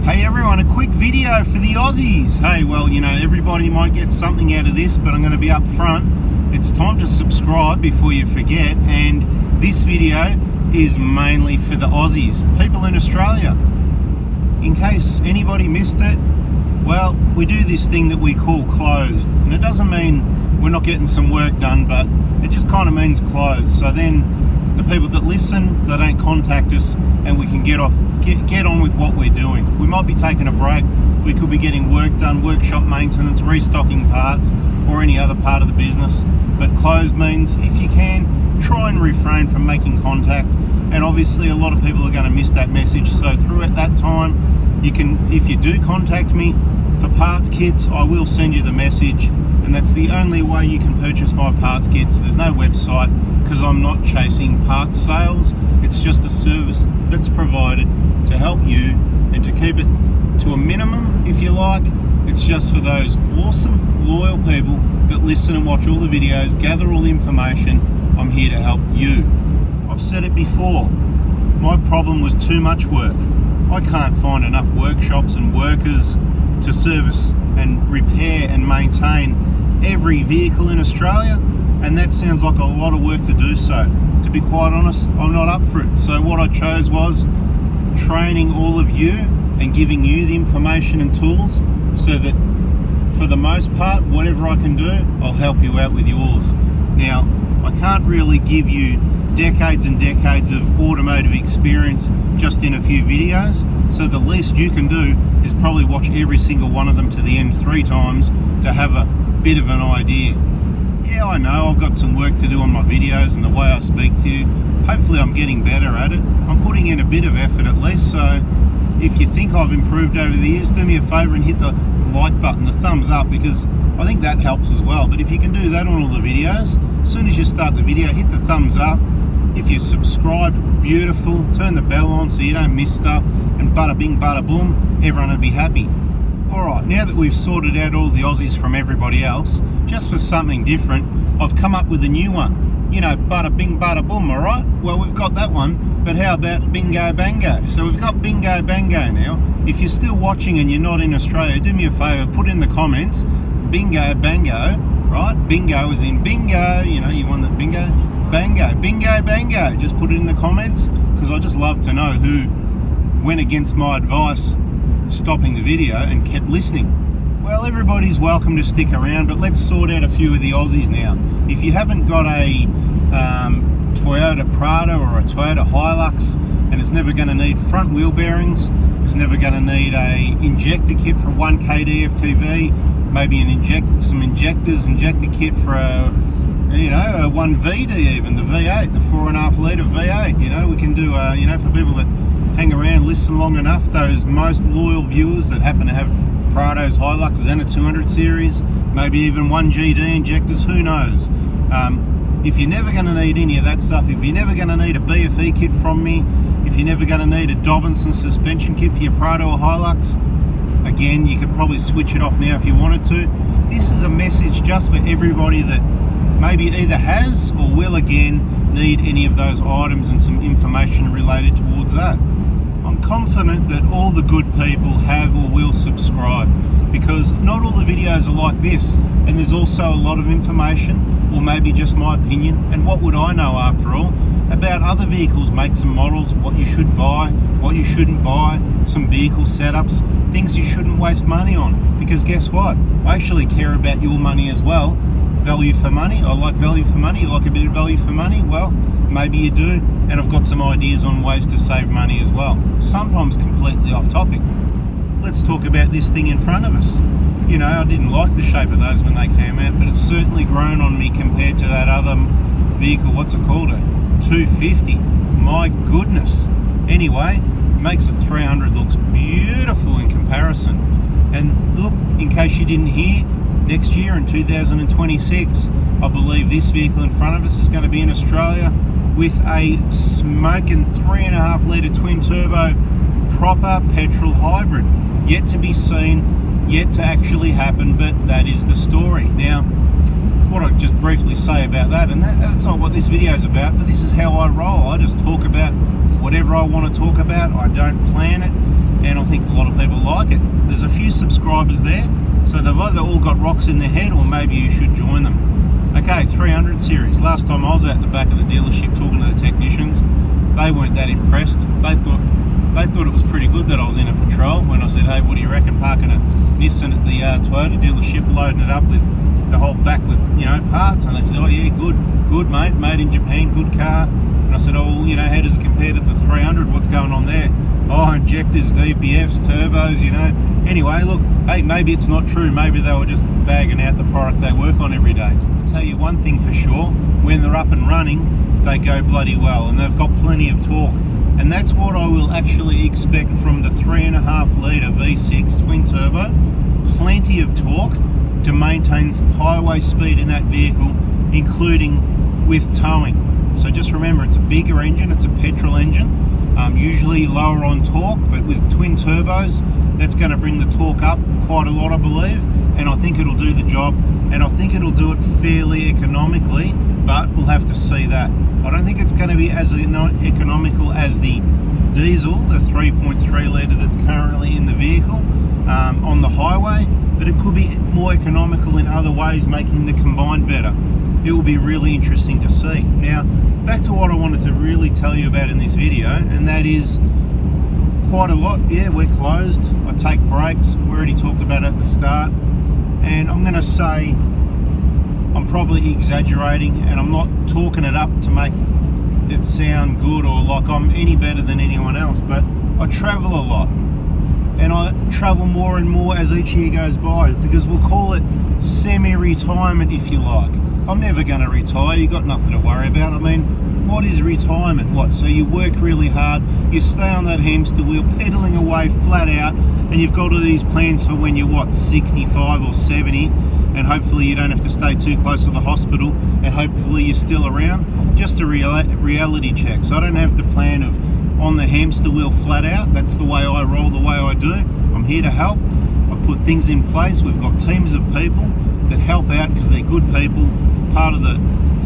Hey everyone, a quick video for the Aussies. Hey, well, you know, everybody might get something out of this, but I'm going to be up front. It's time to subscribe before you forget, and this video is mainly for the Aussies, people in Australia. In case anybody missed it, well, we do this thing that we call closed, and it doesn't mean we're not getting some work done, but it just kind of means closed. So then the people that listen, they don't contact us, and we can get on with what we're doing. We might be taking a break, we could be getting work done, workshop maintenance, restocking parts, or any other part of the business. But closed means, if you can, try and refrain from making contact. And obviously a lot of people are going to miss that message, so through at that time, you can, if you do contact me for parts kits, I will send you the message, and that's the only way you can purchase my parts kits. There's no website, because I'm not chasing parts sales. It's just a service that's provided to help you and to keep it to a minimum, if you like. It's just for those awesome, loyal people that listen and watch all the videos, gather all the information. I'm here to help you. I've said it before, my problem was too much work. I can't find enough workshops and workers to service and repair and maintain every vehicle in Australia, and that sounds like a lot of work to do so. To be quite honest, I'm not up for it. So what I chose was training all of you and giving you the information and tools, so that for the most part, whatever I can do, I'll help you out with yours. Now, I can't really give you decades and decades of automotive experience just in a few videos, so the least you can do is probably watch every single one of them to the end 3 times to have a bit of an idea. Yeah, I know I've got some work to do on my videos and the way I speak to you. Hopefully I'm getting better at it. I'm putting in a bit of effort at least, so if you think I've improved over the years, do me a favour and hit the like button, the thumbs up, because I think that helps as well. But if you can do that on all the videos, as soon as you start the video, hit the thumbs up. If you subscribe, beautiful. Turn the bell on so you don't miss stuff, and bada bing, bada boom, everyone will be happy. Alright, now that we've sorted out all the Aussies from everybody else, just for something different, I've come up with a new one. You know, bada bing, bada boom, alright? Well, we've got that one, but how about bingo bango? So we've got bingo bango now. If you're still watching and you're not in Australia, do me a favour, put in the comments, bingo bango, right? Bingo is in bingo, you know, you want the bingo? Bango, bingo bango. Just put it in the comments, because I just love to know who went against my advice stopping the video and kept listening. Well, everybody's welcome to stick around, but let's sort out a few of the Aussies now. If you haven't got a Toyota Prado or a Toyota Hilux, and it's never going to need front wheel bearings, it's never going to need a injector kit for 1 kD FTV, maybe some injector kit for a 1VD, even the V8, the 4.5 litre V8. You know, we can do for people that hang around, listen long enough, those most loyal viewers that happen to have Prados, Hiluxes and a 200 series, maybe even 1GD injectors, who knows. If you're never going to need any of that stuff, if you're never going to need a BFE kit from me, if you're never going to need a Dobinson suspension kit for your Prado or Hilux, again, you could probably switch it off now if you wanted to. This is a message just for everybody that maybe either has or will again need any of those items and some information related towards that. I'm confident that all the good people have or will subscribe, because not all the videos are like this, and there's also a lot of information, or maybe just my opinion, and what would I know after all, about other vehicles, makes and models, what you should buy, what you shouldn't buy, some vehicle setups, things you shouldn't waste money on, because guess what? I actually care about your money as well. Value for money. I like value for money. You like a bit of value for money? Well, maybe you do, and I've got some ideas on ways to save money as well. Sometimes completely off topic. Let's talk about this thing in front of us. You know, I didn't like the shape of those when they came out, but it's certainly grown on me compared to that other vehicle. What's it called? A 250. My goodness. Anyway, makes a 300 looks beautiful in comparison. And look, in case you didn't hear, next year in 2026, I believe this vehicle in front of us is going to be in Australia with a smoking 3.5 litre twin turbo proper petrol hybrid. Yet to be seen, yet to actually happen, but that is the story. Now, what I'd just briefly say about that, and that's not what this video is about, but this is how I roll. I just talk about whatever I want to talk about. I don't plan it, and I think a lot of people There's a few subscribers there, so they've either all got rocks in their head or maybe you should join them. Okay, 300 series. Last time I was at the back of the dealership talking to the technicians, they weren't that impressed. They thought it was pretty good that I was in a patrol. When I said, hey, what do you reckon, parking a Nissan at the Toyota dealership, loading it up with the whole back with, you know, parts? And they said, oh yeah, good mate, made in Japan, good car. And I said, oh, well, you know, how does it compare to the 300? What's going on there? Oh, injectors, DPFs, turbos, you know. Anyway, look, hey, maybe it's not true. Maybe they were just bagging out the product they work on every day. I'll tell you one thing for sure, when they're up and running, they go bloody well, and they've got plenty of torque. And that's what I will actually expect from the 3.5 litre V6 twin turbo. Plenty of torque to maintain highway speed in that vehicle, including with towing. So just remember, it's a bigger engine, it's a petrol engine, usually lower on torque, but with twin turbos, that's going to bring the torque up quite a lot, I believe, and I think it'll do the job, and I think it'll do it fairly economically, but we'll have to see that. I don't think it's going to be as economical as the diesel, the 3.3 litre that's currently in the vehicle on the highway, but it could be more economical in other ways, making the combined better. It will be really interesting to see. Now, back to what I wanted to really tell you about in this video, and that is quite a lot. Yeah, we're closed. I take breaks. We already talked about it at the start, and I'm going to say I'm probably exaggerating, and I'm not talking it up to make it sound good or like I'm any better than anyone else, but I travel a lot, and I travel more and more as each year goes by, because we'll call it semi-retirement if you like. I'm never going to retire. You've got nothing to worry about. I mean, what is retirement? What? So you work really hard, you stay on that hamster wheel, pedaling away flat out, and you've got all these plans for when you're, what, 65 or 70, and hopefully you don't have to stay too close to the hospital, and hopefully you're still around. Just a reality check. So I don't have the plan of on the hamster wheel flat out. That's the way I roll, the way I do. I'm here to help. I've put things in place. We've got teams of people that help out because they're good people, part of the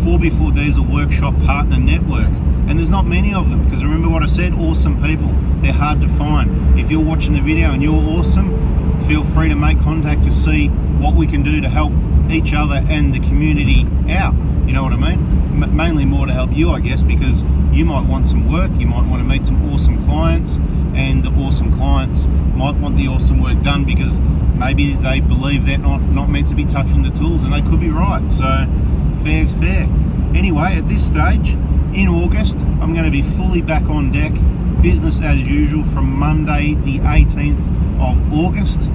4x4 Diesel Workshop Partner Network. And there's not many of them, because remember what I said, awesome people. They're hard to find. If you're watching the video and you're awesome, feel free to make contact to see what we can do to help each other and the community out. You know what I mean? Mainly more to help you, I guess, because you might want some work, you might want to meet some awesome clients, and the awesome clients might want the awesome work done because maybe they believe they're not meant to be touching the tools, and they could be right. So fair's fair. Anyway, at this stage, in August, I'm going to be fully back on deck, business as usual from Monday the 18th of August.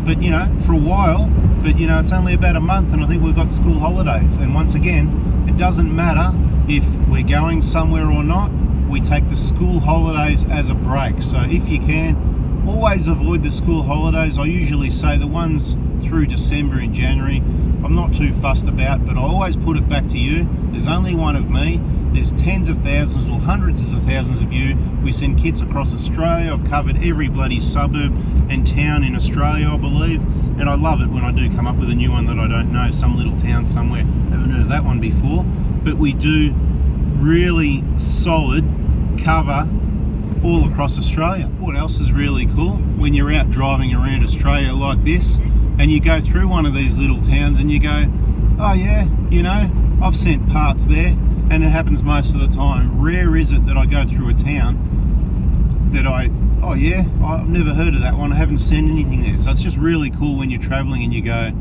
But you know, for a while, but you know, it's only about a month, and I think we've got school holidays. And once again, it doesn't matter if we're going somewhere or not, we take the school holidays as a break. So if you can, always avoid the school holidays. I usually say the ones through December and January, I'm not too fussed about, but I always put it back to you. There's only one of me. There's tens of thousands or hundreds of thousands of you. We send kids across Australia. I've covered every bloody suburb and town in Australia, I believe. And I love it when I do come up with a new one that I don't know, some little town somewhere. Haven't heard of that one before. But we do really solid cover all across Australia. What else is really cool? When you're out driving around Australia like this, and you go through one of these little towns and you go, oh yeah, you know, I've sent parts there. And it happens most of the time. Rare is it that I go through a town that oh yeah, I've never heard of that one, I haven't sent anything there. So it's just really cool when you're traveling and you go,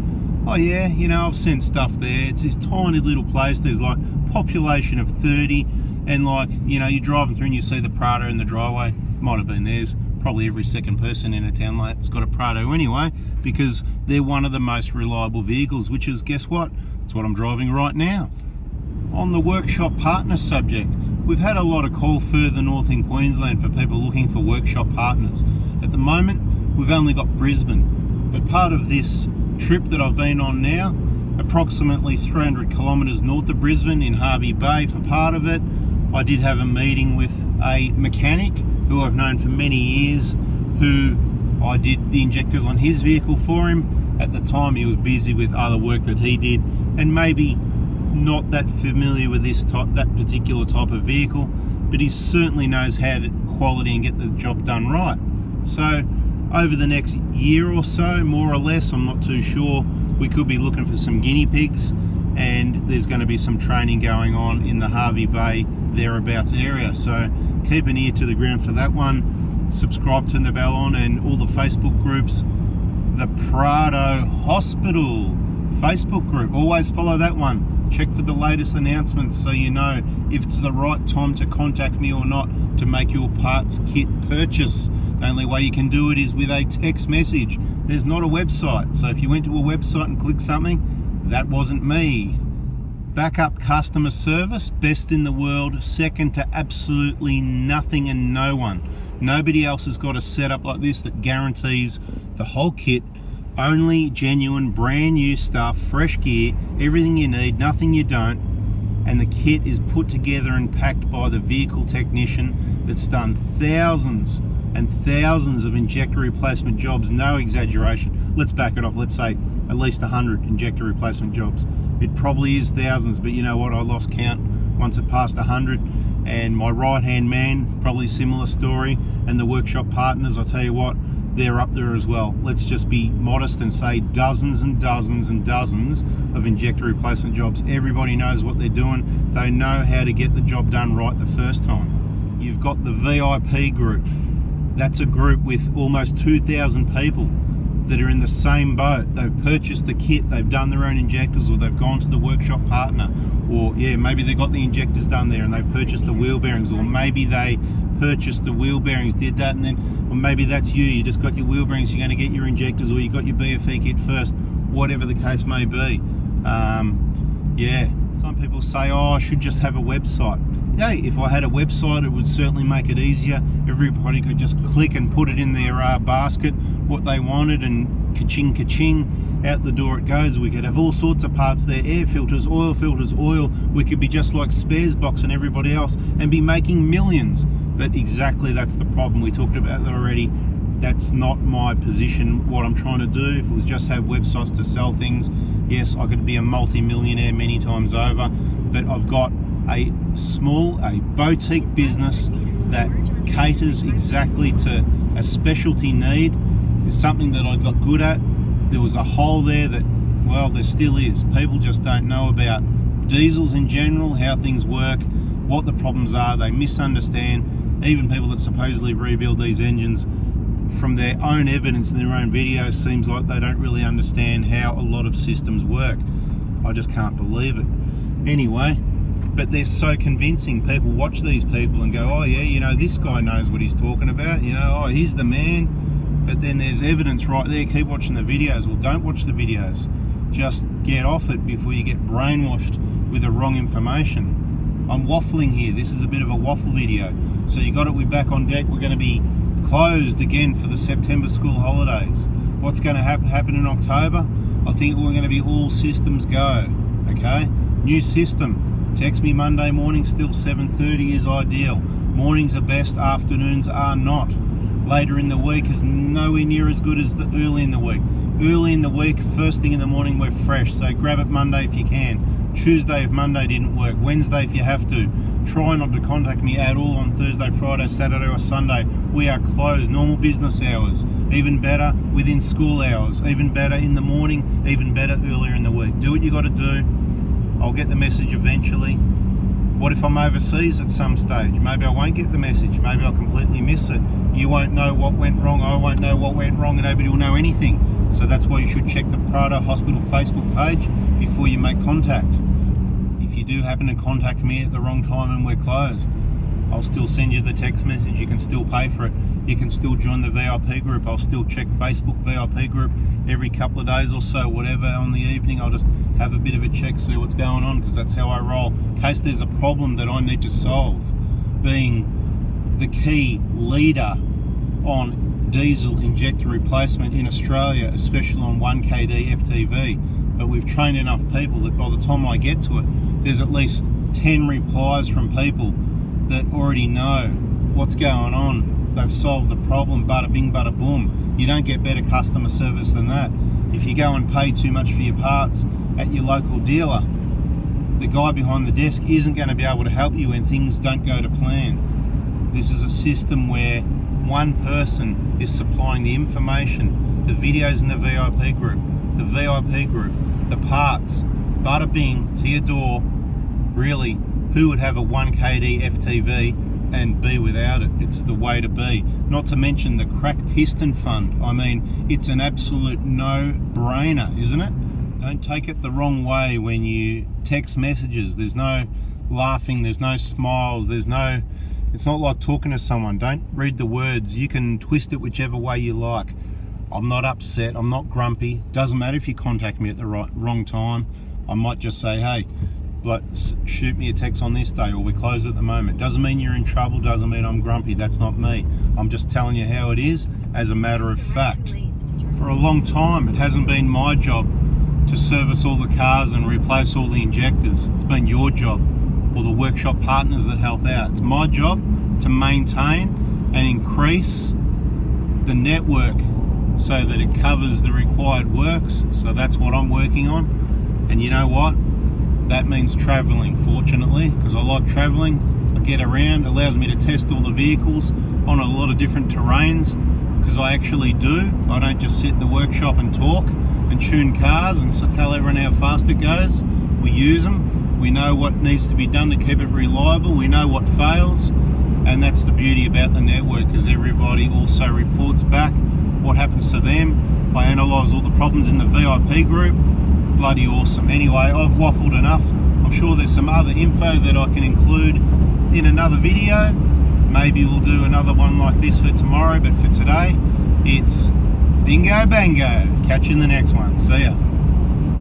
oh yeah, you know, I've sent stuff there. It's this tiny little place, there's like population of 30, and like, you know, you're driving through and you see the Prado in the driveway. Might have been theirs. Probably every second person in a town like that's got a Prado anyway, because they're one of the most reliable vehicles, which is, guess what? It's what I'm driving right now. On the workshop partner subject, we've had a lot of call further north in Queensland for people looking for workshop partners. At the moment, we've only got Brisbane, but part of this trip that I've been on now, approximately 300 kilometres north of Brisbane in Harvey Bay for part of it, I did have a meeting with a mechanic who I've known for many years, who I did the injectors on his vehicle for him. At the time he was busy with other work that he did, and maybe not that familiar with that particular type of vehicle, but he certainly knows how to quality and get the job done right. So over the next year or so, more or less, I'm not too sure, we could be looking for some guinea pigs, and there's going to be some training going on in the Hervey Bay thereabouts area. So keep an ear to the ground for that one. Subscribe, turn the bell on, and all the Facebook groups. The Prado Hospital Facebook group, always follow that one. Check for the latest announcements so you know if it's the right time to contact me or not to make your parts kit purchase. The only way you can do it is with a text message. There's not a website, so if you went to a website and clicked something, that wasn't me. Backup customer service, best in the world, second to absolutely nothing and no one. Nobody else has got a setup like this that guarantees the whole kit, only genuine brand new stuff, fresh gear, everything you need, nothing you don't, and the kit is put together and packed by the vehicle technician that's done thousands and thousands of injector replacement jobs, no exaggeration. Let's back it off, let's say at least 100 injector replacement jobs. It probably is thousands, but you know what, I lost count once it passed 100. And my right hand man, probably similar story, and the workshop partners, I tell you what, they're up there as well. Let's just be modest and say dozens and dozens and dozens of injector replacement jobs. Everybody knows what they're doing. They know how to get the job done right the first time. You've got the VIP group. That's a group with almost 2,000 people that are in the same boat. They've purchased the kit, they've done their own injectors, or they've gone to the workshop partner, or maybe they got the injectors done there and they've purchased the wheel bearings, or maybe they purchased the wheel bearings, did that, and then, or maybe that's you just got your wheel bearings, you're going to get your injectors, or you got your BFE kit first, whatever the case may be. Some people say, I should just have a website. Hey, if I had a website, it would certainly make it easier. Everybody could just click and put it in their basket, what they wanted, and ka-ching, ka-ching, out the door it goes. We could have all sorts of parts there, air filters, oil. We could be just like Spares Box and everybody else and be making millions. But exactly that's the problem. We talked about that already. That's not my position, what I'm trying to do. If it was just have websites to sell things, yes, I could be a multi-millionaire many times over, but I've got a boutique business that caters exactly to a specialty need. It's something that I got good at. There was a hole there that, well, there still is. People just don't know about diesels in general, how things work, what the problems are. They misunderstand. Even people that supposedly rebuild these engines, from their own evidence and their own videos, seems like they don't really understand how a lot of systems work. I just can't believe it. Anyway, but they're so convincing. People watch these people and go, oh yeah, this guy knows what he's talking about, oh, he's the man. But then there's evidence right there. Keep watching the videos. Well, don't watch the videos. Just get off it before you get brainwashed with the wrong information. I'm waffling here. This is a bit of a waffle video. So you got it, we're back on deck. We're going to be closed again for the September school holidays. What's going to happen in October? I think we're going to be all systems go. Okay, new system. Text me Monday morning, still 7:30 is ideal. Mornings are best, afternoons are not. Later in the week is nowhere near as good as the early in the week. Early in the week, first thing in the morning, we're fresh. So grab it Monday if you can. Tuesday if Monday didn't work. Wednesday if you have to. Try not to contact me at all on Thursday, Friday, Saturday or Sunday. We are closed. Normal business hours. Even better within school hours. Even better in the morning. Even better earlier in the week. Do what you got to do. I'll get the message eventually. What if I'm overseas at some stage? Maybe I won't get the message. Maybe I'll completely miss it. You won't know what went wrong. I won't know what went wrong, and nobody will know anything. So that's why you should check the Prado Hospital Facebook page before you make contact. If you do happen to contact me at the wrong time and we're closed, I'll still send you the text message. You can still pay for it. You can still join the VIP group. I'll still check Facebook VIP group every couple of days or so, whatever. On the evening, I'll just have a bit of a check, see what's going on, because that's how I roll. In case there's a problem that I need to solve, being the key leader on diesel injector replacement in Australia, especially on 1KD FTV. But we've trained enough people that by the time I get to it, there's at least 10 replies from people that already know what's going on. They've solved the problem, bada bing, bada boom. You don't get better customer service than that. If you go and pay too much for your parts at your local dealer, the guy behind the desk isn't going to be able to help you when things don't go to plan. This is a system where one person is supplying the information, the videos in the VIP group, the parts, bada bing, to your door. Really, who would have a 1KD FTV and be without it? It's the way to be. Not to mention the crack piston fund. I mean, it's an absolute no-brainer, isn't it? Don't take it the wrong way when you text messages. There's no laughing, there's no smiles, it's not like talking to someone. Don't read the words. You can twist it whichever way you like. I'm not upset, I'm not grumpy. Doesn't matter if you contact me at the wrong time. I might just say, hey, shoot me a text on this day, or we close at the moment. Doesn't mean you're in trouble, doesn't mean I'm grumpy. That's not me. I'm just telling you how it is as a matter of fact. For a long time, it hasn't been my job to service all the cars and replace all the injectors. It's been your job, or the workshop partners that help out. It's my job to maintain and increase the network so that it covers the required works. So that's what I'm working on. And you know what? That means traveling, fortunately, because I like traveling. I get around, allows me to test all the vehicles on a lot of different terrains, because I actually do. I don't just sit in the workshop and talk and tune cars and tell everyone how fast it goes. We use them. We know what needs to be done to keep it reliable. We know what fails. And that's the beauty about the network, because everybody also reports back what happens to them. I analyse all the problems in the VIP group. Bloody awesome. Anyway, I've waffled enough. I'm sure there's some other info that I can include in another video. Maybe we'll do another one like this for tomorrow, but for today, it's bingo bango. Catch you in the next one. See ya.